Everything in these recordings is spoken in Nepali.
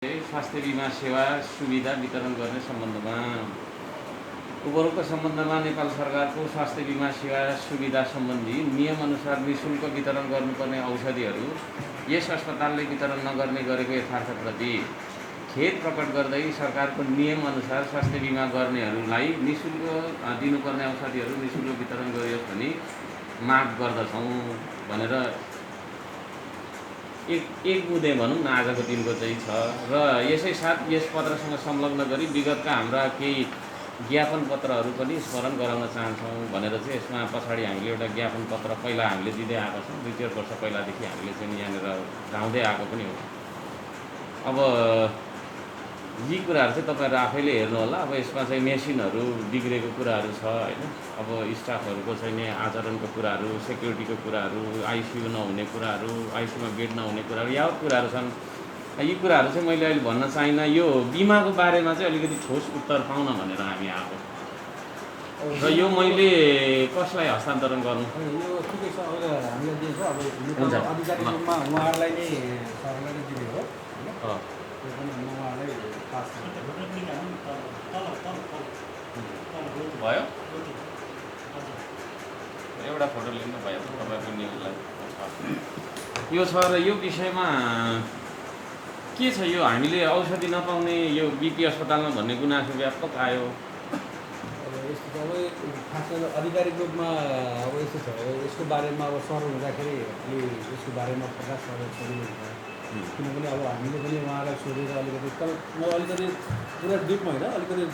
स्वास्थ्य बीमा सेवा सुविधा वितरण गर्ने सम्बन्धमा उपरोक्त सम्बन्धमा नेपाल सरकारको स्वास्थ्य बीमा सेवा सुविधा सम्बन्धी नियमअनुसार निःशुल्क वितरण गर्नुपर्ने औषधिहरू यस अस्पतालले वितरण नगर्ने गरेको यथार्थप्रति खेद प्रकट गर्दै सरकारको नियमअनुसार स्वास्थ्य बीमा गर्नेहरूलाई निःशुल्क दिनुपर्ने औषधिहरू निःशुल्क वितरण गरियोस् भनी माग गर्दछौँ भनेर एक बुँदे भनौँ न आजको दिनको चाहिँ छ। र यसै साथ यस पत्रसँग संलग्न गरी विगतका हाम्रा केही ज्ञापन पत्रहरू पनि स्मरण गराउन चाहन्छौँ भनेर चाहिँ यसमा पछाडि हामीले एउटा ज्ञापन पत्र पहिला हामीले दिँदै आएको छौँ। 2-3 वर्ष पहिलादेखि हामीले चाहिँ यहाँनिर गाउँदै आएको पनि हो। अब यी कुराहरू चाहिँ तपाईँहरू आफैले हेर्नु होला। अब यसमा चाहिँ मेसिनहरू बिग्रेको कुराहरू छ हैन। अब स्टाफहरूको चाहिँ नि आचरणको कुराहरू, सेक्युरिटीको कुराहरू, आइसियु नहुने कुराहरू, आइसियुमा बेड नहुने कुराहरू, यावत कुराहरू छन्। यी कुराहरू चाहिँ मैले अहिले भन्न चाहिनँ। यो बिमाको बारेमा चाहिँ अलिकति ठोस उत्तर पाउन भनेर हामी आएको र यो मैले कसलाई हस्तान्तरण गर्नु? यो ठिकै छ। अब हामीले दिन्छ अब आधिकारिक रूपमा उहाँहरूलाई नै सरकारले नै दिने हो। त्यो पनि उहाँलाई पास भयो। एउटा फोटो लिनु भयो तपाईँको न्युजलाई। यो छ र यो विषयमा के छ? यो हामीले औषधि नपाउने यो बिपी अस्पतालमा भन्ने गुनासो व्यापक आयो। अब यस्तो अब खास गरेर आधिकारिक रूपमा अब यस्तो छ। अब यसको बारेमा अब सर हुँदाखेरि यसको बारेमा प्रकाश गरेर सजिलो हुन्छ। किनभने अब हामीले पनि उहाँलाई सोधेर अलिकति तर म अलिकति पुरा डिपमा होइन, अलिकति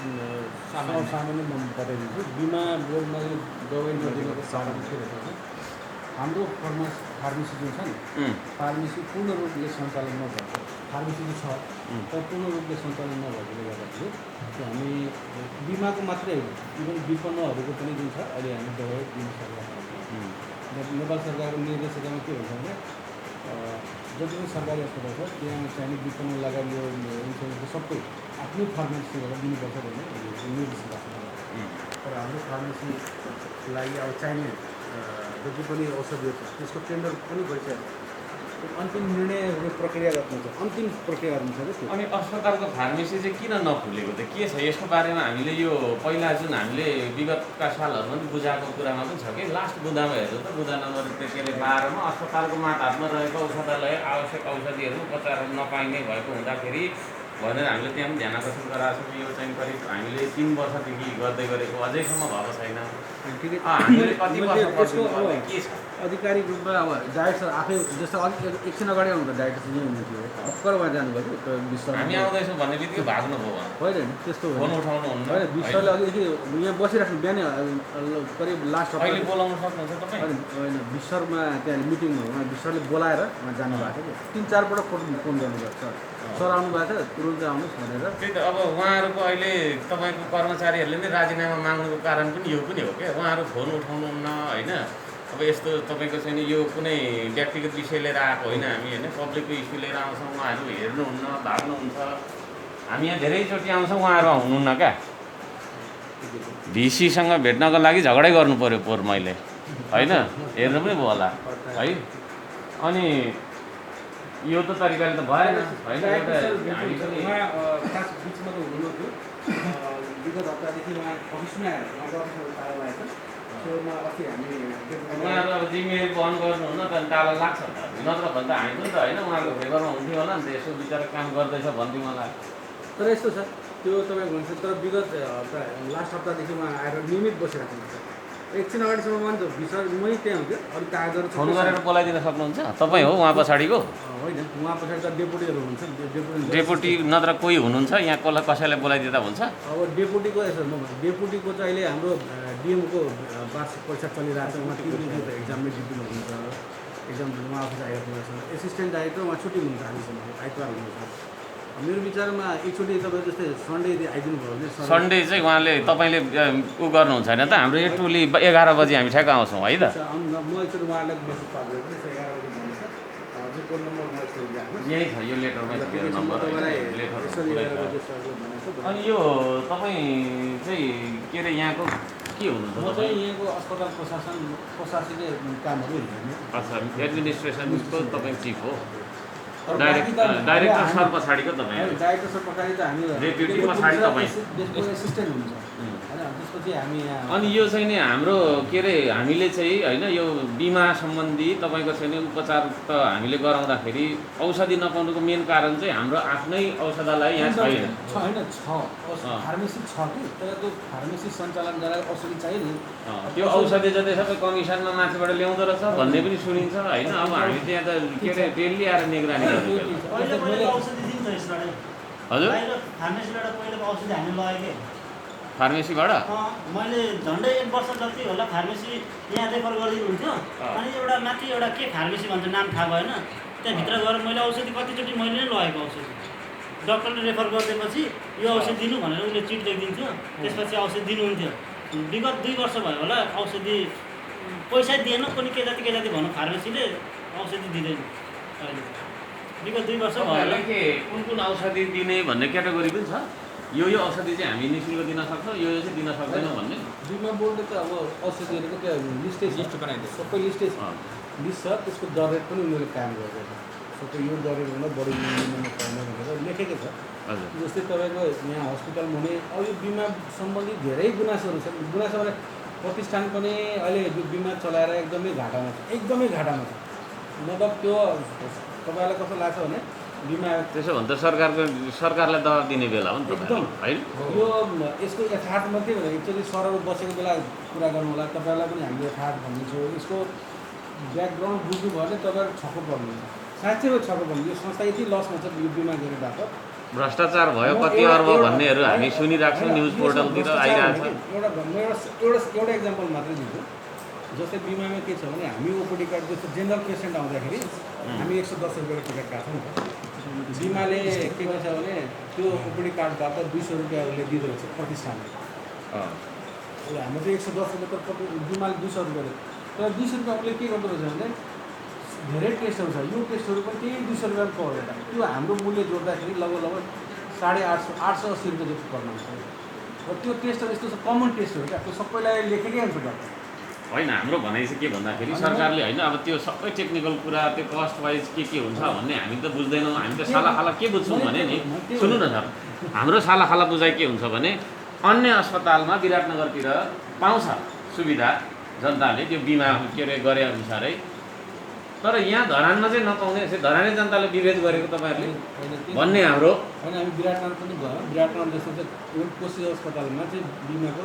सामान्य म बताइदिन्छु। बिमा बोर्डमा दबाई नदिनुको कारण के रहेछ भने हाम्रो फार्मेसी जुन छ नि, फार्मेसी पूर्ण रूपले सञ्चालन नभएको फार्मेसी छ तर पूर्ण रूपले सञ्चालन नभएकोले गर्दाखेरि हामी बिमाको मात्रै इभन विपन्नहरूको पनि जुन छ अहिले हामी दबाई दिन सक्छौँ। नेपाल सरकारको निर्देशिकामा के हुन्छ भने जति पनि सरकारी अस्पताल छ त्यहाँ चाहिने विपन्न लगायत यो इन्सुरेन्सको सबै आफ्नै फार्मेसीबाट दिनुपर्छ भन्ने निर्देशिका छ। तर हाम्रो फार्मेसीलाई अब चाहिने जति पनि औषधिहरू छ त्यसको टेन्डर पनि भइसक्यो। अन्तिम निर्णय हुने प्रक्रिया गर्नु छ, अन्तिम प्रक्रिया गर्नु छ कि। अनि अस्पतालको फार्मेसी चाहिँ किन नखुलेको त के छ? यसको बारेमा हामीले यो पहिला जुन हामीले विगतका सालहरूमा पनि बुझाएको कुरामा पनि छ कि लास्ट बुँदामा हेर्नु त बुँदा नम्बर के अरे 12मा अस्पतालको मातहतमा रहेको औषधालय आवश्यक औषधिहरू उपचार नपाइने भएको हुँदाखेरि भनेर हामीले त्यहाँ पनि ध्यान आकर्षण गराएको छौँ। यो चाहिँ करिब हामीले 3 वर्षदेखि गर्दै गरेको अझैसम्म भएको छैन। हामीले कति वर्ष के छ आधिकारिक रूपमा अब डाइरेक्टर आफै जस्तो अलिक एकछिन अगाडि आउनु त डाइरेक्टर यहीँ हुनुहुन्थ्यो, भर्खरमा जानुभएको विश्व हामी आउँदैछौँ भन्ने बित्तिकै भाग्नु भयो होइन। त्यस्तो फोन उठाउनु हुन्न होइन। विश्वले अलिकति यहाँ बसिराख्नु बिहानै करिब लास्ट अहिले बोलाउनु सक्नुहुन्छ तपाईँ? होइन विश्वमा त्यहाँ मिटिङमा विश्वले बोलाएर जानुभएको थियो। 3-4 पल्ट फोन गर्नुभएको छ। सर आउनुभएको छ तुरुन्त आउनुहोस् भनेर। त्यही त। अब उहाँहरूको अहिले तपाईँको कर्मचारीहरूले नै राजीनामा माग्नुको कारण पनि यो पनि हो क्या। उहाँहरू फोन उठाउनुहुन्न होइन। अब यस्तो तपाईँको चाहिँ यो कुनै व्यक्तिगत विषय लिएर आएको होइन हामी होइन, पब्लिकको इस्यु लिएर आउँछौँ। उहाँहरू हेर्नुहुन्न, भाग्नुहुन्छ। हामी यहाँ धेरैचोटि आउँछौँ, उहाँहरू आउनुहुन्न क्या। भिसीसँग भेट्नको लागि झगडै गर्नु पऱ्यो पोहोर मैले होइन, हेर्नु पनि भयो होला है। अनि यो त तरिकाले त भएन होइन। खास बिचमा त हुनुहुन्थ्यो विगत हप्तादेखि उहाँ अफिसमा उहाँहरू अब जिम्मेवारी वहन गर्नुहुन्न त ताला लाग्छ नत्र भने त हामी पनि त होइन उहाँको फेभरमा हुन्थ्यो होला नि त। यसो बिचरा काम गर्दैछ भन्थ्यो मलाई। तर यस्तो छ त्यो तपाईँको हुन्छ। तर विगत लास्ट हप्तादेखि उहाँ आएर नियमित बसिरहेको हुन्छ। एकछिन अगाडिसम्म मान्छ विषय मै त्यहाँ हुन्थ्यो। अलिक कागजहरू फोन गरेर बोलाइदिन सक्नुहुन्छ? तपाईँ हो उहाँ पछाडिको? होइन, उहाँ पछाडि त डेपुटीहरू हुन्छ। डेपुटी नत्र कोही हुनुहुन्छ यहाँ? कसैलाई बोलाइदिँदा हुन्छ? अब डेपुटीको यसो डेपुटीको चाहिँ अहिले हाम्रो डिएमको वार्षिक परीक्षा चलिरहेको छ। उहाँ 3 दिनको एक्जाममै ड्युटीमा हुनुहुन्छ। एक्जाम उहाँ अफिस आइरहेको छ। एसिस्टेन्ट डाइरेक्टर उहाँ छुट्टी हुनुहुन्छ, हामीसँग आइतबार हुनुहुन्छ। मेरो विचारमा एकचोटि तपाईँ जस्तै सन्डे आइदिनु भयो भने सन्डे चाहिँ उहाँले तपाईँले उ गर्नुहुन्छ होइन त? हाम्रो यो टोली 11 बजी हामी ठ्याक्क आउँछौँ है त। म एकचोटि उहाँलाई मेसेज पाएको 11 बजी भन्नुहोस्। हजुर को नम्बर यही छ यो लेटरमा नम्बर। अनि यो तपाईँ चाहिँ के अरे यहाँको के हुनुहुन्छ? म चाहिँ यहाँको अस्पताल प्रशासकीय कामहरू हेर्ने। अच्छा, एडमिनिस्ट्रेसनको तपाईँ चिफ हो? डाइरेक्टर सर पछाडिको तपाईँ डाइरेक्टर सर पछाडि त हामी डेप्युटी पछाडि तपाईँ त्यसको एसिस्टेन्ट हुन्छ होइन त्यसपछि हामी यहाँ अनि यो चाहिँ नि हाम्रो के अरे हामीले चाहिँ होइन यो बिमा सम्बन्धी तपाईँको चाहिँ नि उपचार त हामीले गराउँदाखेरि औषधि नपाउनुको मेन कारण चाहिँ हाम्रो आफ्नै औषधालय यहाँ छैन फार्मेसी छ कि तर त्यो फार्मेसी सञ्चालन गरेर औषधि चाहियो नि त्यो औषधि जति सबै कमिसनमा माथिबाट ल्याउँदो रहेछ भन्ने पनि सुनिन्छ होइन अब हामी त्यहाँ त के अरे डेली आएर निगरानी गर्नु हजुर फार्मेसीबाट मैले झन्डै 1 वर्ष जति होला फार्मेसी यहाँ रेफर गरिदिनुहुन्थ्यो अनि एउटा माथि एउटा के फार्मेसी भन्छ नाम थाहा भएन त्यहाँभित्र गएर मैले औषधि कतिचोटि मैले नै लगेको औषधि डक्टरले रेफर गरिदिएपछि यो औषधि दिनु भनेर उसले चिट लेखिदिन्थ्यो त्यसपछि औषधि दिनुहुन्थ्यो विगत 2 वर्ष भयो होला औषधि पैसा दिएन कुनै के जाति भनौँ फार्मेसीले औषधि दिँदैन अहिले विगत 2 वर्ष भयो होला कुन औषधि दिने भन्ने क्याटेगोरी पनि छ यो औषधि चाहिँ हामी निःशुल्क दिन सक्छौँ यो चाहिँ दिन सक्दैनौँ भन्ने बिमा बोर्डले त अब औषधिहरूको त्यो लिस्ट बनाइदियो सबै लिस्ट छ त्यसको दर रेट पनि उनीहरूले कायम गरेको छ सबै यो दर रेटभन्दा बढी लिनु पाउने भनेर लेखेको छ जस्तै तपाईँको यहाँ हस्पिटलमा हुने अब यो बिमा सम्बन्धी धेरै गुनासोहरू छ गुनासो भने प्रतिष्ठान पनि अहिले यो बिमा चलाएर एकदमै घाटामा छ मतलब त्यो तपाईँलाई कस्तो लाग्छ भने बिमा त्यसो भने त सरकारलाई दबाब दिने बेला हो नि एकदम होइन यो यसको यथार्थ मात्रै भने एक्चुअली सरहरू बसेको बेला कुरा गर्नु होला तपाईँलाई पनि हामीले यथार्थ भन्दैछौँ यसको ब्याकग्राउन्ड बुझ्नु भयो भने तपाईँहरू छक्क पर्नुहुन्छ साँच्चै छक्क पर्नु यो संस्था यति लसमा छ यो बिमा गरेबाट भ्रष्टाचार भयो कति अर्ब भन्नेहरू हामी सुनिरहेको छौँ न्युज पोर्टलतिर आइरहेको छ एउटा इक्जाम्पल मात्रै दिन्छु जस्तै बिमामा के छ भने हामी ओपिडी कार्ड जस्तो जेनरल पेसेन्ट आउँदाखेरि हामी 110 रुपियाँको टिकट काट्छौँ बिमाले के गर्छ भने त्यो ओपिडी कार्ड काट्दा 200 रुपियाँ उसले दिँदो रहेछ प्रतिष्ठानले हाम्रो चाहिँ 110 रुपियाँ त बिमाले 200 रुपियाँ तर 200 रुपियाँ उसले के गर्दो रहेछ भने धेरै टेस्टहरू छ यो टेस्टहरू पनि त्यही 200 रुपियाँ पर्दैन त्यो हाम्रो मूल्य जोड्दाखेरि लगभग 880 रुपियाँ जस्तो पर्ने हुन्छ र त्यो टेस्टहरू यस्तो कमन टेस्टहरू क्या त्यो सबैलाई लेखेकै हुन्छ डक्टर होइन हाम्रो भनाइ चाहिँ के भन्दाखेरि सरकारले होइन अब त्यो सबै टेक्निकल कुरा त्यो कस्ट वाइज के हुन्छ भन्ने हामी त बुझ्दैनौँ हामी त सालाखाला के बुझ्छौँ भने नि सुन्नु न सर हाम्रो सालाखाला बुझाइ के हुन्छ भने अन्य अस्पतालमा विराटनगरतिर पाउँछ सुविधा जनताले त्यो बिमा के अरे गरे अनुसारै तर यहाँ धरानमा चाहिँ नपाउने धराने जनताले विभेद गरेको तपाईँहरूले भन्ने हाम्रो होइन हामी विराटनगर पनि गयौँ विराटनगर जस्तो चाहिँ कोशी अस्पतालमा चाहिँ बिमाको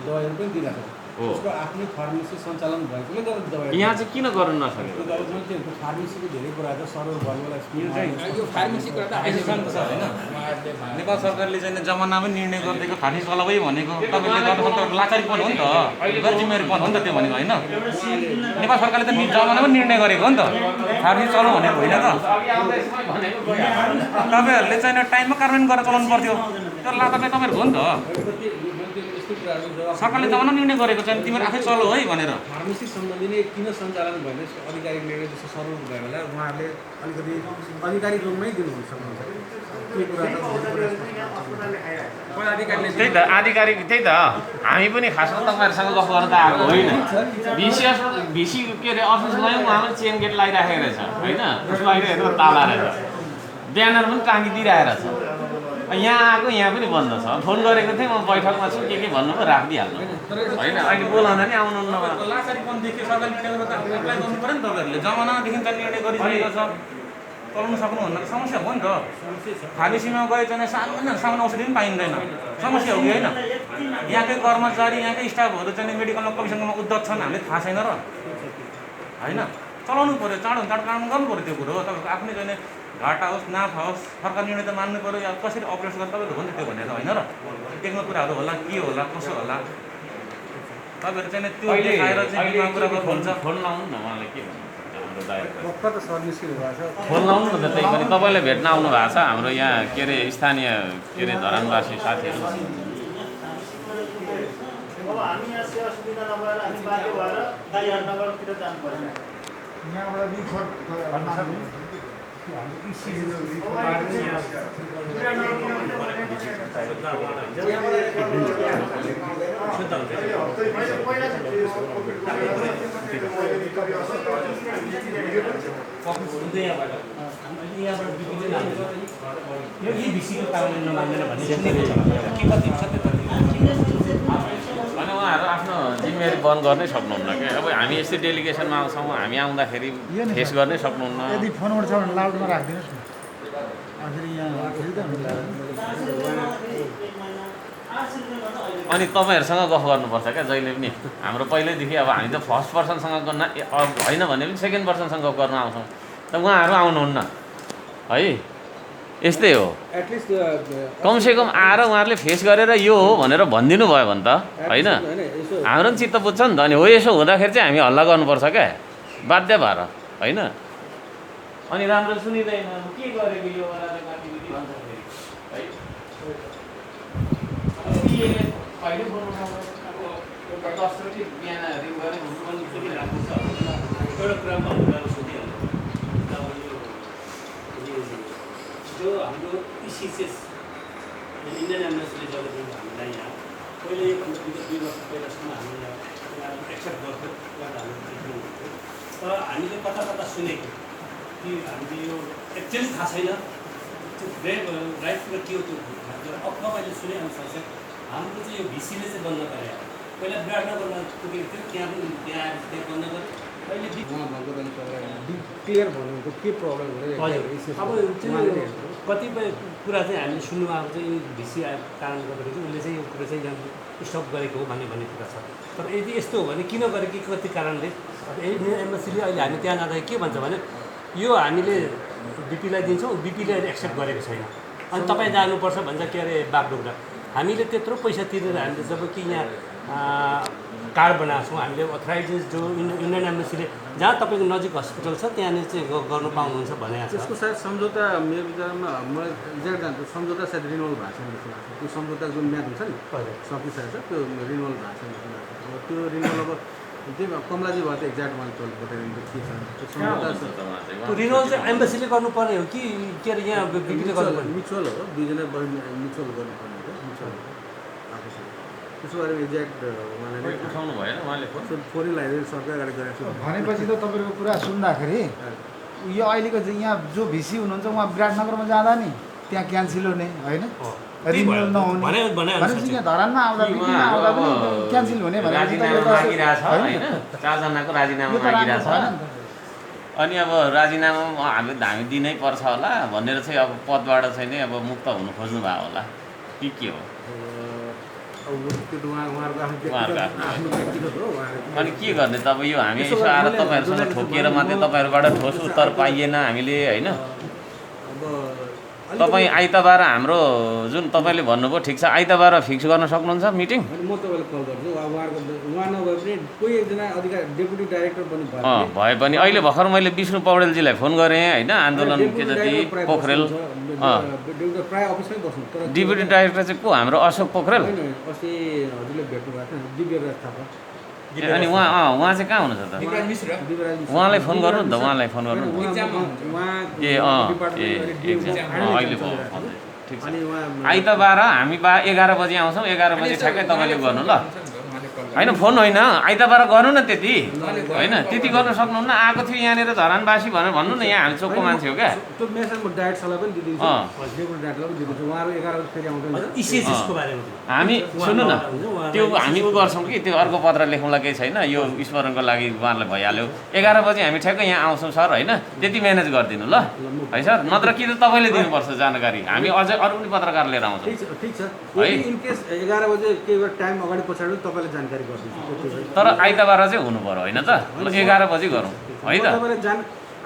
दबाईहरू पनि दिइरहेको छ उसको आफ्नै फार्मेसी सञ्चालन भएकोले गर्दा दबाई यहाँ चाहिँ किन गर्नु नसकेको फार्मेसीको धेरै कुरा छ सरल भएकोलाई यो फार्मेसी कुरा त अहिलेसम्म छ होइन नेपाल सरकारले चाहिँ जमानामै निर्णय गरिदिएको फार्मेसी चलाउै भनेको तपाईँले गर्नु लाचारीपन हो नि त गैरजिम्मेवारीपन हो नि त त्यो भनेको होइन नेपाल सरकारले त जमानामै निर्णय गरेको हो नि त फार्मेसी चलाउँ भनेको होइन त तपाईँहरूले चाहिँ टाइममा कार्यान्वयन गरेर चलाउनु पर्थ्यो त्यो लाचा चाहिँ तपाईँहरूको हो नि त सरकारले जमाना निर्णय गरेको चाहिँ तिमीहरू आफै चलो है भनेर फार्मेसी सम्बन्धी नै किन सञ्चालन भएन आधिकारिक निर्णय जस्तो सरल भयो होला उहाँहरूले अलिकति आधिकारिक रूपमै दिनुहुन्छ त्यही त आधिकारिक त्यही त हामी पनि खासमा तपाईँहरूसँग गफ गर्न त आएको होइन भिसी के अरे अफिसमै उहाँले चेन गेट लगाइराखेको रहेछ होइन उसको आइरहेको ताला रहेछ ब्यानर पनि टाँगिदिइरहेको छ यहाँ आएको यहाँ पनि बन्द छ फोन गरेको थिएँ म बैठकमा छु के भन्नु पो राखिदिइहाल्नु होइन अहिले बोलाउँदा नि आउनु लाचारीपन देखियो सरकारले निर्णय गरेर एप्लाई गर्नु पऱ्यो नि तपाईँहरूले जमानादेखि त निर्णय गरिसकेको छ चलाउनु सक्नु भन्दा समस्या हो नि त फार्मेसीमा गए चाहिँ सामान्य औषधि पनि पाइँदैन समस्या हो कि होइन यहाँकै कर्मचारी यहाँकै स्टाफहरू चाहिँ मेडिकलमा कमिसनमा उद्धत छन् हामीले थाहा छैन र होइन चलाउनु पऱ्यो चाँडो काम गर्नु पऱ्यो त्यो कुरो तपाईँको आफ्नै चाहिँ घाटा होस् नाफा होस् सरकार निर्णय त मान्नु पऱ्यो या कसरी अपरेसन गर्नु तपाईँको हो नि त्यो भनेर होइन र टेक्निकल कुराहरू होला के होला कसो होला तपाईँहरू चाहिँ त्यो देखाएर चाहिँ कुरा गर्नुहुन्छ फोन लाउनु न उहाँलाई के भन्नु फोन लाउनु न त त्यही पनि तपाईँलाई भेट्न आउनु भएको छ हाम्रो यहाँ के अरे स्थानीय के अरे धरानवासी साथीहरू यहाँबाट बिपीले लान्छ यो भिसीको कारणले नमान्दैन भन्ने सुनेको छ के कति सत्य अनि उहाँहरू आफ्नो जिम्मेवारी बन्द गर्नै सक्नुहुन्न क्या अब हामी यस्तै डेलिगेसनमा आउँछौँ हामी आउँदाखेरि फेस गर्नै सक्नुहुन्न यदि फोनबाट छ भने लाउडमा राखिदिनुहोस् न आखिर यहाँ अनि तपाईँहरूसँग गफ गर्नुपर्छ क्या जहिले पनि हाम्रो पहिल्यैदेखि अब हामी त फर्स्ट पर्सनसँग गर्न होइन भने पनि सेकेन्ड पर्सनसँग गफ गर्न आउँछौँ त उहाँहरू आउनुहुन्न है यस्तै हो एटलिस्ट कमसेकम आएर उहाँहरूले फेस गरेर यो हो भनेर भनिदिनु भयो भने त होइन हाम्रो पनि चित्त बुझ्छ नि त अनि हो यसो हुँदाखेरि चाहिँ हामी हल्ला गर्नुपर्छ क्या बाध्य भएर होइन अनि राम्रो सुनिँदैन के गरेको यो भन्दाखेरि है कहिले बोल्नु एउटा 10 चोटि बिहान रिङ गरेँ हुनु पनि सुनिरहेको छ एउटा कुरा भन्नु जो हाम्रो इसिसिएस इन्डियन एम्बेसीले जब हामीलाई यहाँ पहिले योभन्दा विगत 2 वर्ष पहिलासम्म हामीले यहाँ एक्सेप्ट गर्थ्यो हामी देख्नुहुन्थ्यो तर हामीले कता कता सुनेको कि हामीले यो एक्चुअली थाहा छैन त्यो राइट कुरा के हो त्यो अब मैले सुनेअनुसार चाहिँ हाम्रो चाहिँ यो भिसीले चाहिँ बन्द गरे पहिला विराटनगरमा पुगेको थियो त्यहाँ पनि त्यहाँ बन्द गरे अहिले क्लियर भन्नुको के प्रब्लम अब चाहिँ कतिपय कुरा चाहिँ हामीले सुन्नु आएको चाहिँ यो भिसी कारणले गर्दाखेरि चाहिँ उसले चाहिँ यो कुरा चाहिँ यहाँ स्टप गरेको हो भन्ने कुरा छ तर यदि यस्तो हो भने किन गरेको कति कारणले एम्बेसीले अहिले हामी त्यहाँ जाँदाखेरि के भन्छ भने यो हामीले बिपीलाई दिन्छौँ बिपीले एक्सेप्ट गरेको छैन अनि तपाईँ जानुपर्छ भन्छ के अरे बागडोग्रा हामीले त्यत्रो पैसा तिरेर हामीले जब कि यहाँ कार्ड बनाएको छौँ हामीले अथोराइजेस जो इन्डियन एम्बेसीले जहाँ तपाईँको नजिक हस्पिटल छ त्यहाँनिर चाहिँ गर्नु पाउनुहुन्छ भनेको छ त्यसको सायद सम्झौता मेरो विचारमा म एक्ज्याक्ट जान्छु सम्झौता सायद रिन्युअल भएको छैन जस्तो लाग्छ त्यो सम्झौता जुन म्याद हुन्छ नि सकिसकेको छ त्यो रिन्युअल भएको छैन जस्तो लाग्छ अब त्यो रिन्युअल अब त्यही कमलाजी भयो त एक्ज्याक्ट मैले तपाईँले बताइदिनु के छ त्यो सम्झौता छ त्यो रिन्युअल चाहिँ एम्बेसीले गर्नुपर्ने हो कि के अरे यहाँ बिपीले गर्नुपर्ने म्युचुअल हो दुईजना म्युचुअल गर्नुपर्ने हो म्युचुअल आफूसँग त्यसको बारेमा एक्ज्याक्ट उहाँले उठाउनु भएन उहाँले फोरै लगाइदिएर सरकार अगाडि गरेको छु भनेपछि त तपाईँको कुरा सुन्दाखेरि यो अहिलेको यहाँ जो भिसी हुनुहुन्छ उहाँ विराटनगरमा जाँदा नि त्यहाँ क्यान्सल हुने होइन रिन्युअल नहुने भनेपछि यहाँ धरानमा आउँदा बिपीमा आउँदा पनि क्यान्सल हुने भनेपछि चारजनाको राजीनामा मागिरहेछ अनि अब राजीनामा हामी दिनै पर्छ होला भनेर चाहिँ अब पदबाट चाहिँ नै अब मुक्त हुनु खोज्नु भयो होला के हो अनि के गर्ने त अब यो हामी यसो आएर तपाईँहरूसँग ठोकिएर मात्रै तपाईँहरूबाट ठोस उत्तर पाइएन हामीले होइन तपाईँ आइतबार हाम्रो जुन तपाईँले भन्नुभयो ठिक छ आइतबार फिक्स गर्न सक्नुहुन्छ मिटिङ म तपाईँलाई कल गर्छु उहाँ नभए पनि कोही एकजना अधिकारी डेपुटी डाइरेक्टर पनि भए पनि अहिले भर्खर मैले विष्णु पौडेलजीलाई फोन गरेँ होइन आन्दोलन के जति पोखरेल प्राय अफिसमै बस्नु तर डिप्युटी डाइरेक्टर चाहिँ को हाम्रो अशोक पोखरेल अस्ति हजुरले भेट्नु भएको थियो दिव्यराज थापा अनि उहाँ चाहिँ कहाँ हुनुहुन्छ त उहाँलाई फोन गर्नु नि त उहाँलाई फोन गर्नु अहिले ठिक छ आइतबार हामी 11 बजी आउँछौँ 11 बजी ठ्याक्कै तपाईँले गर्नु ल होइन फोन होइन आइतबार गर्नु न त्यति होइन त्यति गर्न सक्नुहुन्न आएको थियो यहाँनिर धरानवासी भनेर भन्नु न यहाँ हामी चोकको मान्छे हो क्या त्यो मेसेज म डाइरेक्टरलाई पनि दिदिन्छु डेपुटी डाइरेक्टरलाई पनि दिदिन्छु उहाँहरू 11 बजी फेरि आउँदैन हामी सुन्नु न त्यो हामी गर्छौँ कि त्यो अर्को पत्र लेखौँला केही छैन यो स्मरणको लागि उहाँलाई भइहाल्यो 11 बजी हामी ठ्याक्कै यहाँ आउँछौँ सर होइन त्यति म्यानेज गरिदिनु ल है सर नत्र कि त तपाईँले दिनुपर्छ जानकारी हामी अझै अरू पनि पत्रकार लिएर आउँछौँ ठिक छ इन केस 11 बजे केही टाइम अगाडि पछाडि तपाईँले जानकारी तर आइतबार चाहिँ हुनु पर्यो होइन त 11 बजी गरौँ है त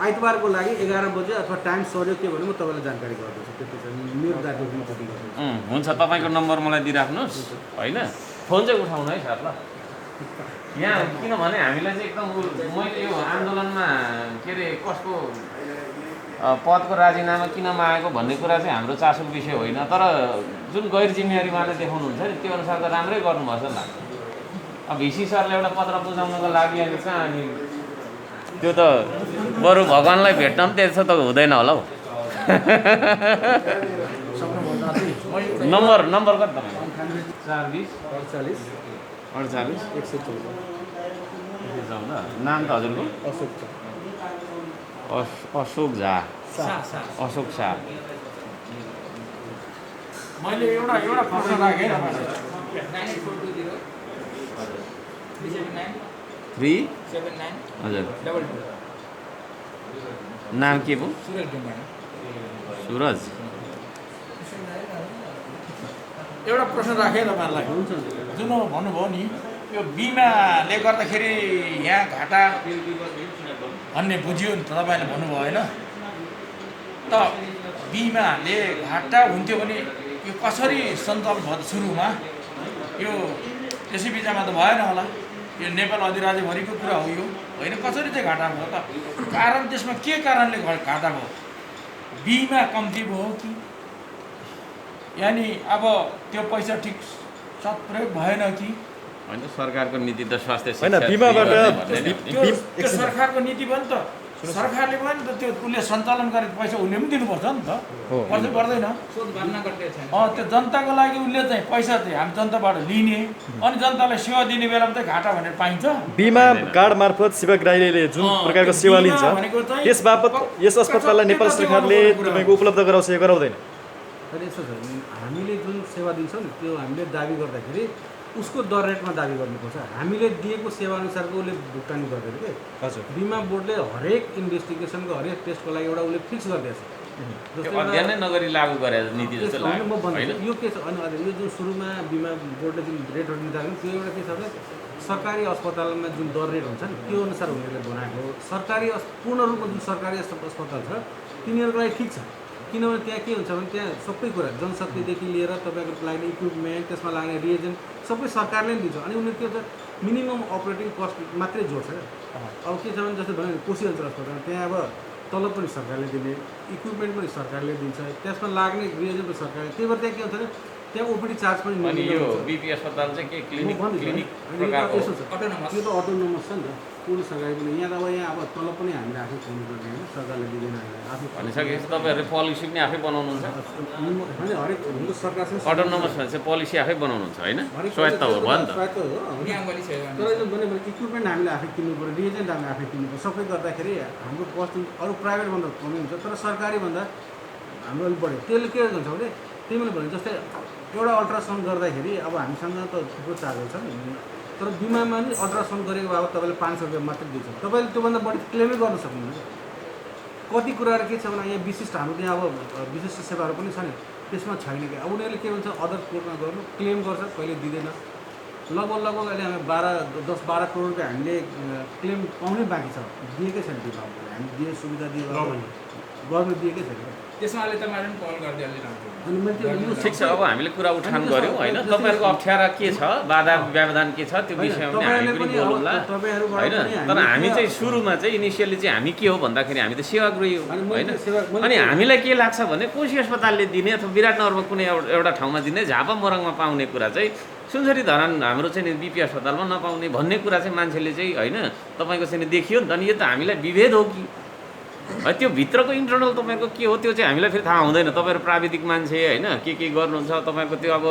आइतबारको लागि 11 बजे अथवा टाइम सर्यो के भने म तपाईँलाई जानकारी गरिदिन्छु त्यति छ मेरो दार्जिलिङ हुन्छ तपाईँको नम्बर मलाई दिइराख्नुहोस् होइन फोन चाहिँ उठाउनु है सर ल यहाँ किनभने हामीलाई चाहिँ एकदम मैले यो आन्दोलनमा के अरे कसको पदको राजीनामा किन मागेको भन्ने कुरा चाहिँ हाम्रो चासोको विषय होइन तर जुन गैर जिम्मेवारी उहाँले देखाउनुहुन्छ नि त्यो अनुसार त राम्रै गर्नुभएछ नि लाग्छ अब भिसी सरले एउटा पत्र बुझाउनको लागि अनि कहाँ अनि त्यो त बरु भगवान्लाई भेट्न पनि त्यस्तो त हुँदैन होला हौ नम्बर कति तपाईँ 420 48 114 नाम त हजुरको अशोक झा अशोक शाह। मैले एउटा प्रश्न राखेँ 379 हजुर नाम के पो? सुरज। एउटा प्रश्न राखेँ तपाईँहरूलाई जुन भन्नुभयो नि यो बिमाले गर्दाखेरि यहाँ घाटा भन्ने बुझ्यो नि तपाईँले भन्नुभयो होइन त बिमाले घाटा हुन्थ्यो भने यो कसरी सञ्चालन भयो सुरुमा यो त्यसै बिचमा त भएन होला यो नेपाल अधिराज्यभरिको कुरा हो यो होइन कसरी चाहिँ घाटा भयो त कारण त्यसमा के कारणले घाटा भयो बिमा कम्ती भयो कि यानि अब त्यो पैसा ठिक सत्प्रयोग भएन कि होइन सरकारको नीति त स्वास्थ्य होइन बिमाबाट त्यो सरकारको नीति भयो नि त सरकारले पनि त त्यो उसले सञ्चालन गरेको पैसा उसले पनि दिनुपर्छ नि त पर्दै पर्दैन त्यो जनताको लागि उसले चाहिँ पैसा चाहिँ हामी जनताबाट लिने अनि जनतालाई सेवा दिने बेलामा चाहिँ घाटा भनेर पाइन्छ बिमा कार्ड मार्फत सेवाग्राहीले जुन प्रकारको सेवा लिन्छ त्यस बापत यस अस्पताललाई नेपाल सरकारले तपाईँको उपलब्ध गराउँछ या गराउँदैन? अनि यस्तो छ हामीले जुन सेवा दिन्छौँ नि त्यो हामीले दाबी गर्दाखेरि उसको दर रेटमा दाबी गर्नुपर्छ हामीले दिएको सेवाअनुसारको उसले भुक्तानी गर्दैन कि हजुर बिमा बोर्डले हरेक इन्भेस्टिगेसनको हरेक टेस्टको लागि एउटा उसले फिक्स गरिदिएछ अध्ययन नै नगरी लागू गरे नीति जस्तो लाग्यो म भन्छु यो के छ अनि यो जुन सुरुमा बिमा बोर्डले जुन रेटहरू निर्धारण त्यो एउटा के छ भने सरकारी अस्पतालमा जुन दर रेट हुन्छ नि त्यो अनुसार उनीहरूले बनाएको सरकारी पूर्ण रूपमा जुन सरकारी अस्पताल छ तिनीहरूको लागि ठिक छ किनभने त्यहाँ के हुन्छ भने त्यहाँ सबै कुरा जनशक्तिदेखि लिएर तपाईँको लाग्ने इक्विपमेन्ट त्यसमा लाग्ने रिएजेन्ट सबै सरकारले नै दिन्छ अनि उनीहरू के हुन्छ मिनिमम अपरेटिङ कस्ट मात्रै जोड्छ क्या अब के छ भने जस्तै भयो कोशी अञ्चल अस्पताल त्यहाँ अब तलब पनि सरकारले दिने इक्विपमेन्ट पनि सरकारले दिन्छ त्यसमा लाग्ने रिएजेन्ट पनि सरकारले त्यही भएर त्यहाँ के हुन्छ भने त्यहाँ ओपिडी चार्ज पनि अनि यो बिपी अस्पताल चाहिँ के क्लिनिक प्रकारको यसो छ यो त अटोनोमस छ नि त पूर्ण सरकारी पनि यहाँ त अब यहाँ अब तलब पनि हामीले आफै पाउनु पर्ने होइन सरकारले दिँदैन आफै भनिसकेपछि तपाईँहरूले पोलिसी पनि आफै बनाउनुहुन्छ होइन हरेक हाम्रो सरकारसँग अटोनोमस भने चाहिँ पोलिसी आफै बनाउनुहुन्छ होइन स्वायत्त हो भयो नि त स्वायत्त हो तर यो भने इक्विपमेन्ट हामीले आफै किन्नु पऱ्यो रिएजेन्ट हामीले आफै किन्नु पऱ्यो सबै गर्दाखेरि हाम्रो कस्ट अरू प्राइभेटभन्दा कमै हुन्छ तर सरकारीभन्दा हाम्रो अलिक बढ्यो त्यसले के हुन्छ भने त्यही मैले भने जस्तै एउटा अल्ट्रासाउन्ड गर्दाखेरि अब हामीसँग त थुप्रो चार्जहरू छ नि तर बिमामा नि अल्ट्रासाउन्ड गरेको बाबत तपाईँले 500 रुपियाँ मात्रै दिन्छ तपाईँले त्योभन्दा बढी क्लेमै गर्न सक्नुहुन्छ कति कुराहरू के छ भने यहाँ विशिष्ट हाम्रो त्यहाँ अब विशिष्ट सेवाहरू पनि छ नि त्यसमा छैन कि अब उनीहरूले के भन्छ अदर कोर्टमा गर्नु क्लेम गर्छ कहिले दिँदैन लगभग अहिले हामी 10-12 करोड रुपियाँ हामीले क्लेम पाउनै बाँकी छ दिएकै छैन बिमा हामी दिए सुविधा दियो गर्नु दिएकै छैन त्यसमा अहिले तपाईँहरू पनि कल गरिदिएले ठिक छ अब हामीले कुरा उठान गऱ्यौँ होइन तपाईँहरूको अप्ठ्यारा के छ बाधा व्यवधान के छ त्यो विषयमा हामी पनि बोलौँला होइन तर हामी चाहिँ सुरुमा चाहिँ इनिसियली चाहिँ हामी के हो भन्दाखेरि हामी त सेवाग्राही हो होइन अनि हामीलाई के लाग्छ भने कोशी अस्पतालले दिने अथवा विराटनगरमा कुनै एउटा ठाउँमा दिने झापा मोरङमा पाउने कुरा चाहिँ सुनसरी धरान हाम्रो चाहिँ बिपी अस्पतालमा नपाउने भन्ने कुरा चाहिँ मान्छेले चाहिँ होइन तपाईँको चाहिँ देखियो नि त अनि यो त हामीलाई विभेद हो कि त्यो भित्रको इन्टरनल तपाईँको के हो त्यो चाहिँ हामीलाई फेरि थाहा हुँदैन तपाईँहरू प्राविधिक मान्छे होइन के गर्नुहुन्छ तपाईँको त्यो अब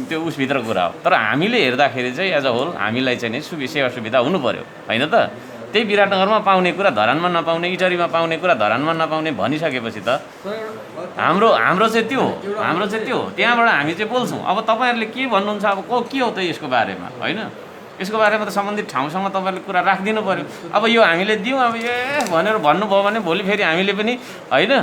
त्यो उसभित्र कुरा हो तर हामीले हेर्दाखेरि चाहिँ एज अ होल हामीलाई चाहिँ नि सेवा सुविधा हुनु पऱ्यो होइन त त्यही विराटनगरमा पाउने कुरा धरानमा नपाउने इटरीमा पाउने कुरा धरानमा नपाउने भनिसकेपछि त हाम्रो चाहिँ त्यो हो त्यहाँबाट हामी चाहिँ बोल्छौँ अब तपाईँहरूले के भन्नुहुन्छ अब के हो त यसको बारेमा होइन यसको बारेमा त सम्बन्धित ठाउँसँग तपाईँहरूले कुरा राखिदिनु पऱ्यो अब यो हामीले दियौँ अब भनेर भन्नुभयो भने भोलि फेरि हामीले पनि होइन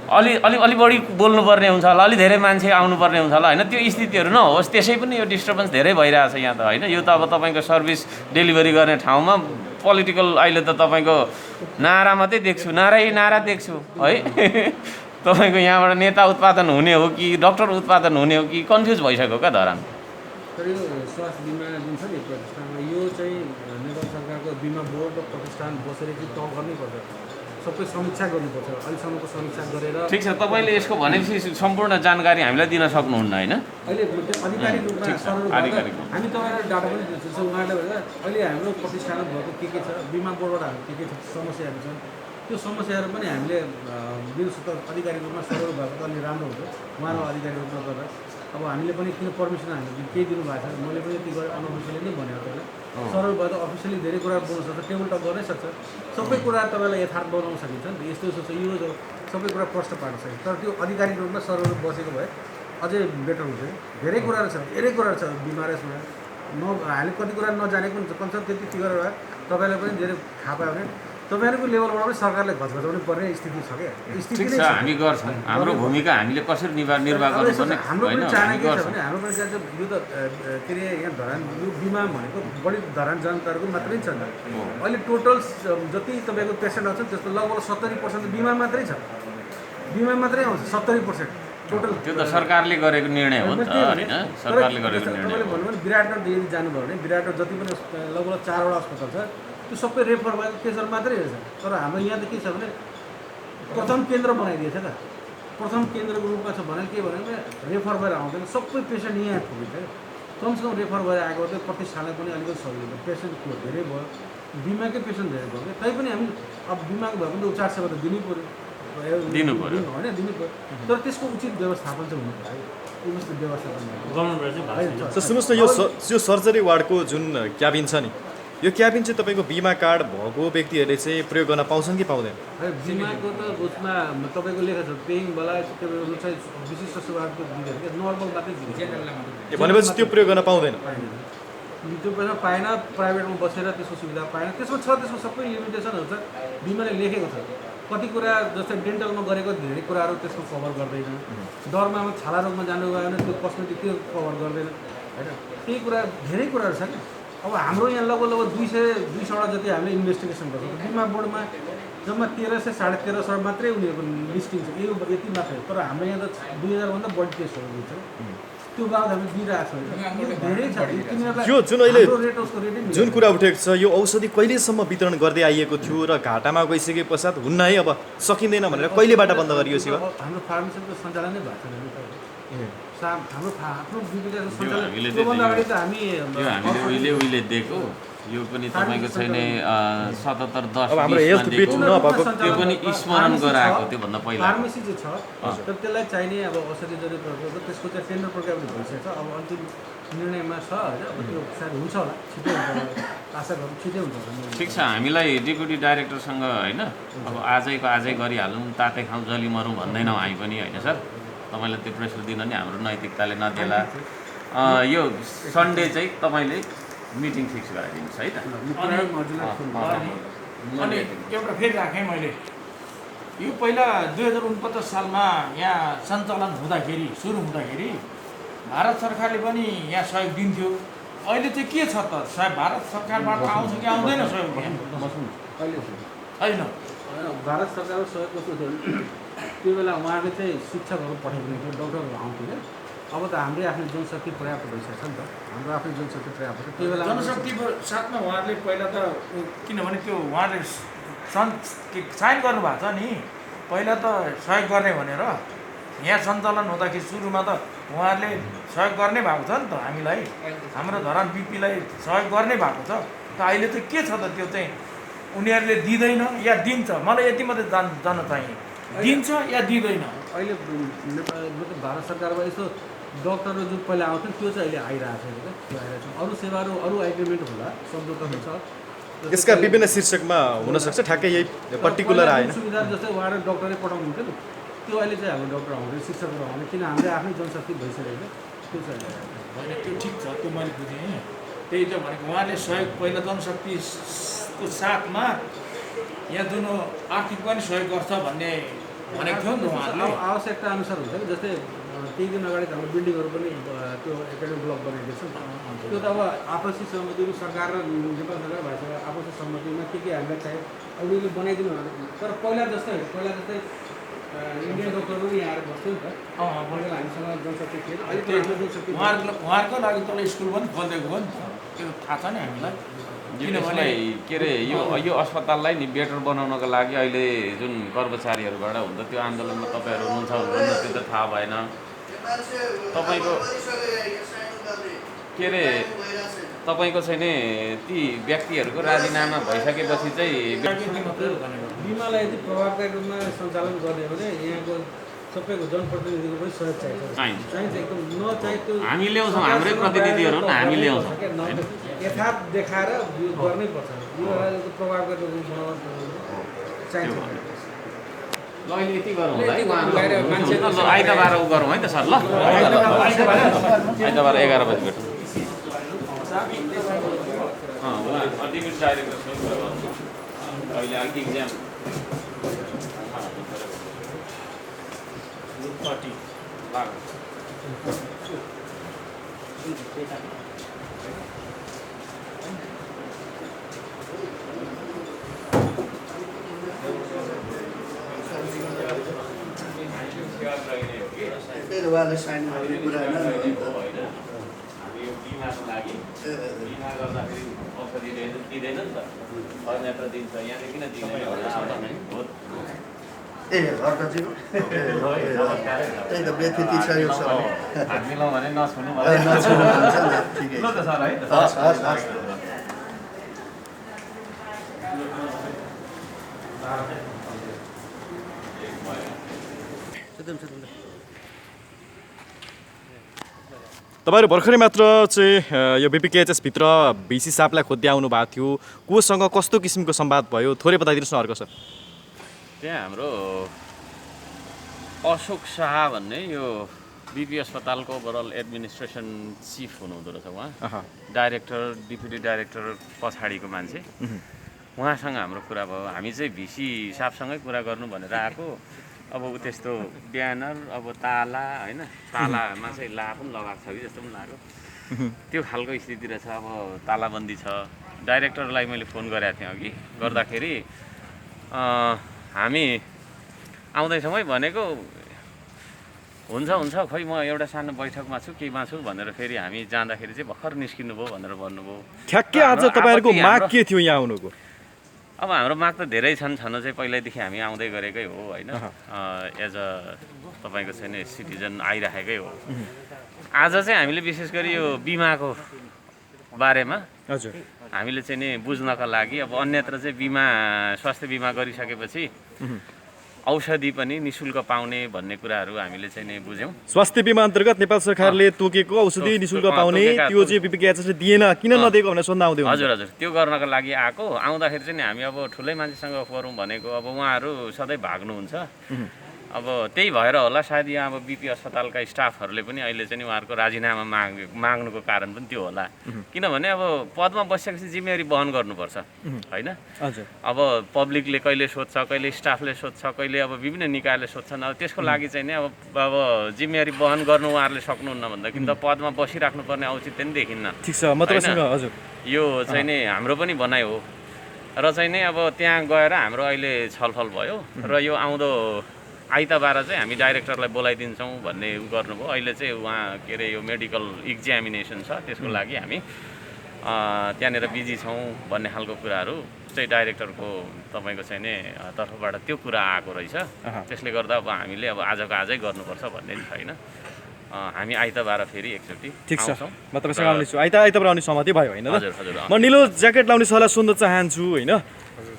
अलि बढी बोल्नुपर्ने हुन्छ होला अलि धेरै मान्छे आउनुपर्ने हुन्छ होला होइन त्यो स्थितिहरू नहोस् त्यसै पनि यो डिस्टर्बेन्स धेरै भइरहेछ यहाँ त होइन यो त अब तपाईँको सर्भिस डेलिभरी गर्ने ठाउँमा पोलिटिकल अहिले त तपाईँको नारा मात्रै देख्छु नारा देख्छु है तपाईँको यहाँबाट नेता उत्पादन हुने हो कि डक्टर उत्पादन हुने हो कि कन्फ्युज भइसक्यो क्या धरान तर यो स्वास्थ्य बिमा जुन छ नि प्रतिष्ठानमा यो चाहिँ नेपाल सरकारको बिमा बोर्ड र प्रतिष्ठान बसेर चाहिँ तल गर्नैपर्छ सबै समीक्षा गर्नुपर्छ अहिलेसम्मको समीक्षा गरेर ठिक छ तपाईँले यसको भनेपछि सम्पूर्ण जानकारी हामीलाई दिन सक्नुहुन्न होइन अहिले आधिकारिक रूपमा हामी तपाईँलाई डाटा पनि दिन्छौँ उहाँले भन्दा अहिले हाम्रो प्रतिष्ठानमा भएको के छ बिमा बोर्डबाट हाम्रो के छ समस्याहरू छन् त्यो समस्याहरू पनि हामीले दिन अधिकारिक रूपमा सरल भएको त अलि राम्रो हुन्छ उहाँलाई अधिकारिक रूपमा गरेर अब हामीले पनि किन पर्मिसन हामीले केही दिनुभएको छ मैले पनि यति गरेँ अनअफिसियली नै भनेको तपाईँलाई सरल भए त अफिसियली धेरै कुरा बोल्न सक्छ टेबल टक गर्नै सक्छ सबै कुरा तपाईँलाई यथार्थ बनाउन सकिन्छ नि त यस्तो यस्तो छ यो सबै कुरा प्रश्न पार्न सकिन्छ तर त्यो आधिकारिक रूपमा सरहरू बसेको भए अझै बेटर हुन्थ्यो धेरै कुराहरू छ बिमार यसमा हामीले कति कुरा नजानेको हुन्छ कन्सर्ट त्यति फिगर भए तपाईँलाई पनि धेरै थाहा पायो भने तपाईँहरूको लेभलबाट पनि सरकारले घचघचाउनु पर्ने स्थिति छ क्या स्थिति ठिक नै छ हामी गर्छौँ हाम्रो भूमिका हामीले कसरी निर्वाह गर्नुपर्ने हाम्रो होइन पनि चाहना हामी के छ गर्छौँ भने हाम्रो पनि चाहन्छ यो त के अरे यहाँ धरान यो बिमा भनेको बढी धरान जनताहरूको मात्रै छ नि त अहिले टोटल जति तपाईँको पेसेन्ट आउँछ त्यसको लगभग 70% बिमा मात्रै छ बिमा मात्रै आउँछ 70% टोटल त्यो त सरकारले गरेको निर्णय हो नि त होइन सरकारले गरेको निर्णय तपाईँले भन्नुभयो भने विराटनगर यदि जानुभयो भने विराटनगर जति पनि लगभग 4वटा अस्पताल छ त्यो सबै रेफर भएको केसहरू मात्रै रहेछ तर हाम्रो यहाँ त के छ भने प्रथम केन्द्र बनाइदिएछ क्या प्रथम केन्द्रको रूपमा छ भने के भने रेफर भएर आउँदैन सबै पेसेन्ट यहाँ पुगिन्छ कमसेकम रेफर भएर आएको चाहिँ प्रतिष्ठानलाई पनि अलिकति सजिलो पेसेन्टको धेरै भयो बिमाकै पेसेन्ट धेरै भयो तैपनि हामी अब बिमाको भए पनि उपचार सेवा त दिनै पऱ्यो होइन दिनु पऱ्यो तर त्यसको उचित व्यवस्थापन चाहिँ हुनु पऱ्यो उचित व्यवस्थापन सुन्नुहोस् न यो सर्जरी वार्डको जुन क्याबिन छ नि यो क्याबिन चाहिँ तपाईँको बिमा कार्ड भएको व्यक्तिहरूले चाहिँ प्रयोग गर्न पाउँछन् कि पाउँदैन बिमाको त उसमा तपाईँको लेखा छ पेइङवाला तपाईँको चाहिँ विशिष्ट सेवाको दिँदैन क्या नर्मल मात्रै दिन्छ भनेपछि त्यो प्रयोग गर्न पाउँदैन त्यो पैसा पाएन प्राइभेटमा बसेर त्यसको सुविधा पाएन त्यसमा छ त्यसको सबै लिमिटेसनहरू छ बिमाले लेखेको छ कति कुरा जस्तै डेन्टलमा गरेको धेरै कुराहरू त्यसको कभर गर्दैन डर्मामा छाला रोगमा जानुभयो भने त्यो कस्मेटिक त्यो कभर गर्दैन होइन त्यही कुरा धेरै कुराहरू छ क्या अब हाम्रो यहाँ लगभग 200 जति हामीले इन्भेस्टिगेसन गर्छौँ बिमा बोर्डमा जम्मा 1300 1350 मात्रै उनीहरूको लिस्टिङ छ यति मात्रै तर हाम्रो यहाँ त 2000 भन्दा बढी टेस्टहरू दिन्छ त्यो बाबत हामी दिइरहेको छौँ धेरै छ यो जुन अहिले जुन कुरा उठेको छ यो औषधि कहिलेसम्म वितरण गर्दै आइएको थियो र घाटामा गइसके पश्चात हुन्न है अब सकिँदैन भनेर कहिलेबाट बन्द गरियो सेवा हाम्रो फार्मेसीको सञ्चालन नै भएको छैन हाम्रो आफ्नो विविधताको सञ्चालन त्योभन्दा अगाडि त हामी हामीले उहिले दिएको यो पनि तपाईँको छैन 77-10 अब हाम्रो हेल्थ बिट नभएको त्यो पनि स्मरण गराएको त्योभन्दा पहिला फार्मेसी चाहिँ छ तर त्यसलाई चाहिने अब औषधि जति प्रकारको त्यसको चाहिँ टेन्डर प्रकारले भइसकेको छ अब अन्तिम निर्णयमा छ होइन अब त्यो सायद हुन्छ होला छिटै हुन्छ आशा गरौँ छिटै हुन्छ होला ठिक छ हामीलाई डेपुटी डाइरेक्टरसँग होइन अब आजै गरिहालौँ तातै खाउँ जली मरौँ भन्दैनौँ हामी पनि होइन सर तपाईँलाई त्यो प्रेसर दिन नि हाम्रो नैतिकताले नदेला यो सन्डे चाहिँ तपाईँले मिटिङ फिक्स गराइदिनुहोस् है त अनि एउटा फेरि राखेँ मैले यो पहिला 2049 सालमा यहाँ सञ्चालन हुँदाखेरि सुरु हुँदाखेरि भारत सरकारले पनि यहाँ सहयोग दिन्थ्यो अहिले चाहिँ के छ त भारत सरकारबाट आउँछ कि आउँदैन सहयोग होइन भारत सरकारको सहयोग कस्तो थियो त्यो बेला उहाँले चाहिँ शिक्षकहरू पठाइदिनु थियो डक्टरहरू आउँथ्यो अब त हाम्रै आफ्नो जनशक्ति पर्याप्त भइसकेको छ नि त हाम्रो आफ्नो जनशक्ति पर्याप्त छ त्यो बेला जनशक्तिको साथमा उहाँहरूले पहिला त किनभने त्यो उहाँले साइन गर्नुभएको छ नि पहिला त सहयोग गर्ने भनेर यहाँ सञ्चालन हुँदाखेरि सुरुमा त उहाँहरूले सहयोग गर्ने भएको छ नि त हामीलाई हाम्रो धरान बिपीलाई सहयोग गर्ने भएको छ त अहिले चाहिँ के छ त त्यो चाहिँ उनीहरूले दिँदैन या दिन्छ मलाई यति मात्रै जान्न चाहिए दिन्छ या दिँदैन अहिले मतलब भारत सरकारमा यसो डक्टरहरू जुन पहिला आउँथ्यो त्यो चाहिँ अहिले आइरहेको छ त्यो आइरहेको छ अरू सेवाहरू अरू एग्रिमेन्ट होला शब्द त हुन्छ यसका विभिन्न शीर्षकमा हुनसक्छ ठ्याक्कै यही पर्टिकुलर आएन सुविधा जस्तै उहाँहरू डक्टरै पठाउनुहुन्थ्यो नि त्यो अहिले चाहिँ हाम्रो डक्टर आउँदैन शिक्षकहरू आउने किन हाम्रो आफ्नै जनशक्ति भइसकेको त्यो चाहिँ होइन त्यो ठिक छ त्यो मैले बुझेँ त्यही त भनेको उहाँले सहयोग पहिला जनशक्तिको साथमा यहाँ जुन आर्थिक पनि सहयोग गर्छ भन्ने भनेको थियो नि त उहाँहरूले आवश्यकता अनुसार हुन्छ कि जस्तै केही दिन अगाडि हाम्रो बिल्डिङहरू पनि त्यो एकाडेमिक ब्लक बनाइदिएको छ त्यो त अब आपसी सहमतिमा सरकार र नेपाल सरकार भएसँग आपसी सहमतिमा के हामीलाई चाहियो अब उनीहरूले बनाइदिनु तर पहिला जस्तै इन्डियन डक्टरहरू यहाँ आएर बस्थ्यो नि त पहिला हामीसँग जनशक्ति थिएन अहिले जनशक्ति उहाँहरूको लागि तल स्कुल पनि खोलिदिएको हो नि त त्यो थाहा छ नि हामीलाई किनभने के अरे यो अस्पताललाई नि बेटर बनाउनको लागि अहिले जुन कर्मचारीहरूबाट हुन्छ त्यो आन्दोलनमा तपाईँहरू हुनुहुन्छ हुनुहुन्न त्यो त थाहा भएन तपाईँको के अरे तपाईँको छैन ती व्यक्तिहरूको राजीनामा भइसकेपछि चाहिँ बिमालाई यदि प्रभावकारी रूपमा सञ्चालन गर्ने हो भने यहाँको सबैको जनप्रतिनिधिको पनि सहयोग चाहिन्छ। चाहिन्छ एकदम नचाहे त्यो हामी ल्याउँछौँ, हाम्रै प्रतिनिधिहरू हो नि, हामी ल्याउँछौँ। यथार्थ देखाएर यो गर्नै पर्छ। यो प्रभाव गर्ने चाहिन्छ। ल अहिले यति गरौँ होला है, बाहिर मान्छे- ल आइतबार उ गरौँ है त सर। ल आइतबार 11 बजी भेटौँ। उहाँ अल्टिमेट डाइरेक्टरसँग कुरा गर्नु। अहिले अलिक इक्जाम उहाँले साइन गर्ने कुरा होइन हामी यो बिमाको लागि बिमा गर्दाखेरि औषधि दिँदैन नि त, अन्यत्र दिन्छ, यहाँ किन दिँदैन? ए हर्कजी त्यही त व्यथिति छ यो सब हात मिलाउँ भने नछुनु नछुनुहुन्छ नि ठिकै ल त सर है। हस् हस् हस् तपाईँहरू भर्खरै मात्र चाहिँ यो बिपिकेएचएसभित्र भिसी सापलाई खोज्दै आउनु भएको थियो। कोसँग कस्तो किसिमको संवाद भयो थोरै बताइदिनुहोस् न अर्को सर। त्यहाँ हाम्रो अशोक शाह भन्ने यो बिपी अस्पतालको ओभरअल एडमिनिस्ट्रेसन चिफ हुनुहुँदो रहेछ। उहाँ डाइरेक्टर डिप्युटी डाइरेक्टर पछाडिको मान्छे। उहाँसँग हाम्रो कुरा भयो। हामी चाहिँ भिसी सापसँगै कुरा गर्नु भनेर आएको। अब ऊ त्यस्तो ब्यानर अब ताला होइन, तालामा चाहिँ ला पनि लगाएको छ कि जस्तो पनि लाग्यो। त्यो खालको स्थिति रहेछ। अब तालाबन्दी छ। डाइरेक्टरलाई मैले फोन गरेको थिएँ अघि गर्दाखेरि हामी आउँदैछौँ है भनेको। हुन्छ हुन्छ खोइ म एउटा सानो बैठकमा छु केहीमा छु भनेर फेरि हामी जाँदाखेरि चाहिँ भर्खर निस्किनु भयो भनेर भन्नुभयो। ठ्याक्कै आज तपाईँहरूको माग के थियो यहाँ आउनुको? अब हाम्रो माग त धेरै छन् चाहिँ पहिल्यैदेखि हामी आउँदै गरेकै हो होइन। एज अ तपाईँको चाहिँ नि सिटिजन आइराखेकै हो। आज चाहिँ हामीले विशेष गरी यो बिमाको बारेमा हजुर हामीले चाहिँ नि बुझ्नका लागि अब अन्यत्र चाहिँ बिमा स्वास्थ्य बिमा गरिसकेपछि औषधि पनि निःशुल्क पाउने भन्ने कुराहरू हामीले चाहिँ नि बुझ्यौँ। स्वास्थ्य बिमा अन्तर्गत नेपाल सरकारले तोकेको औषधि निःशुल्क पाउने त्यो चाहिँ बिपिकेएचएसले दिएन, किन नदिएको भनेर सोध्न आउँदै हजुर हजुर त्यो गर्नको लागि आएको। आउँदाखेरि चाहिँ हामी अब ठुलै मान्छेसँग गरौँ भनेको। अब उहाँहरू सधैँ भाग्नुहुन्छ। अब त्यही भएर होला सायद यहाँ अब बिपी अस्पतालका स्टाफहरूले पनि अहिले चाहिँ उहाँहरूको राजीनामा माग्नुको कारण पनि त्यो होला। किनभने अब पदमा बसेपछि जिम्मेवारी वहन गर्नुपर्छ होइन। हजुर अब पब्लिकले कहिले सोध्छ, कहिले स्टाफले सोध्छ, कहिले अब विभिन्न निकायले सोध्छन्। अब त्यसको लागि चाहिँ नि अब जिम्मेवारी वहन गर्नु उहाँहरूले सक्नुहुन्न भन्दाखेरि त पदमा बसिराख्नुपर्ने औचित्य नि देखिन्न। ठिक छ म तपाईँसँग हजुर यो चाहिँ नि हाम्रो पनि भनाइ हो र चाहिँ नि अब त्यहाँ गएर हाम्रो अहिले छलफल भयो र यो आउँदो आइतबार चाहिँ हामी डाइरेक्टरलाई बोलाइदिन्छौँ भन्ने उ गर्नुभयो। अहिले चाहिँ उहाँ के अरे यो मेडिकल इक्जामिनेसन छ, त्यसको लागि हामी त्यहाँनिर बिजी छौँ भन्ने खालको कुराहरू चाहिँ डाइरेक्टरको तपाईँको चाहिँ नि तर्फबाट त्यो कुरा आएको रहेछ। त्यसले गर्दा अब हामीले अब आजको आजै गर्नुपर्छ भन्ने छैन। हामी आइतबार फेरि एकचोटि ठिक छ आउँछौँ। म तपाईँसँग आउनेछु। आइतबार आउने सहमति भयो होइन? हजुर हजुर म निलो ज्याकेट लाउने सल्लाह सोध्न चाहन्छु होइन।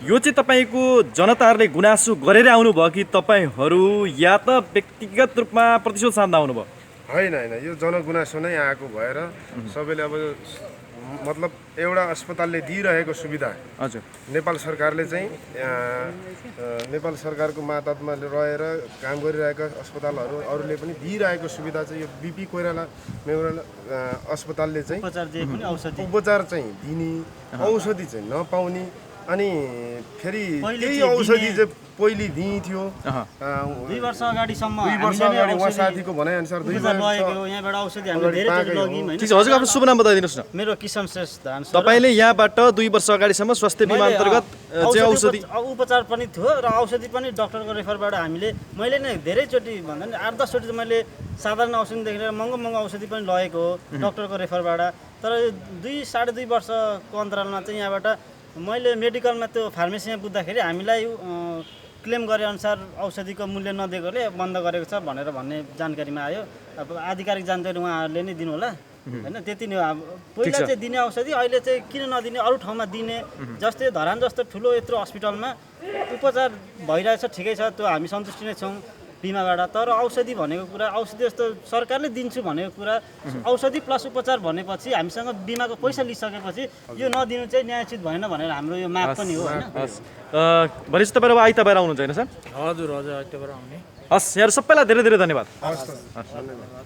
यो चाहिँ तपाईँको जनताहरूले गुनासो गरेर आउनुभयो कि तपाईँहरू या त व्यक्तिगत रूपमा प्रतिशोध साध्न आउनुभयो? होइन होइन यो जनगुनासो नै आएको भएर सबैले अब मतलब एउटा अस्पतालले दिइरहेको सुविधा हजुर नेपाल सरकारले चाहिँ नेपाल सरकारको मातहतमा रहेर काम गरिरहेका अस्पतालहरू अरूले पनि दिइरहेको सुविधा चाहिँ यो बिपी कोइराला मेमोरियल अस्पतालले चाहिँ उपचार चाहिँ दिने, औषधि चाहिँ नपाउने। अनि फेरि त्यही औषधि चाहिँ पहिले दिइन्थ्यो 2 वर्ष अगाडिसम्म 2 वर्ष अगाडि उहाँ साथीको भनाइअनुसार 2 वर्ष यहाँबाट औषधि हामीले धेरैचोटि लग्यौँ होइन। ठिक छ हजुर, आफ्नो शुभ नाम बताइदिनुहोस् न। मेरो किशन श्रेष्ठ धान तपाईँले यहाँबाट 2 वर्ष अगाडिसम्म स्वास्थ्य बिमा अन्तर्गत चाहिँ औषधि उपचार पनि थियो र औषधि पनि डाक्टरको रेफरबाट मैले नै धेरैचोटि भन्दा नि 8-10 चोटि मैले साधारण औषधिदेखि लिएर महँगो औषधि पनि लगेको हो डाक्टरको रेफरबाट। तर 2-2.5 वर्षको अन्तरालमा चाहिँ यहाँबाट मैले मेडिकलमा त्यो फार्मेसीमा बुझ्दाखेरि हामीलाई क्लेम गरे अनुसार औषधिको मूल्य नदिएकोले बन्द गरेको छ भनेर भन्ने जानकारीमा आयो। अब आधिकारिक जानकारी उहाँहरूले नै दिनु होला होइन। त्यति नै हो। पहिला चाहिँ दिने औषधि अहिले चाहिँ किन नदिने, अरू ठाउँमा दिने। जस्तै धरान जस्तो ठुलो यत्रो हस्पिटलमा उपचार भइरहेछ, ठिकै छ, त्यो हामी सन्तुष्टि नै छौँ। बिमाबाट। तर औषधि भनेको कुरा औषधि जस्तो सरकारले दिन्छु भनेको कुरा औषधि प्लस उपचार भनेपछि हामीसँग बिमाको पैसा लिइसकेपछि यो नदिनु चाहिँ न्यायोचित भएन भनेर हाम्रो यो माग पनि हो होइन। भनेपछि तपाईँ अब आइतबार आउनुहुन्छ होइन सर? हजुर हजुर आइतबार आउने। हस्, यहाँ सबैलाई धेरै धेरै धन्यवाद। हस्, धन्यवाद।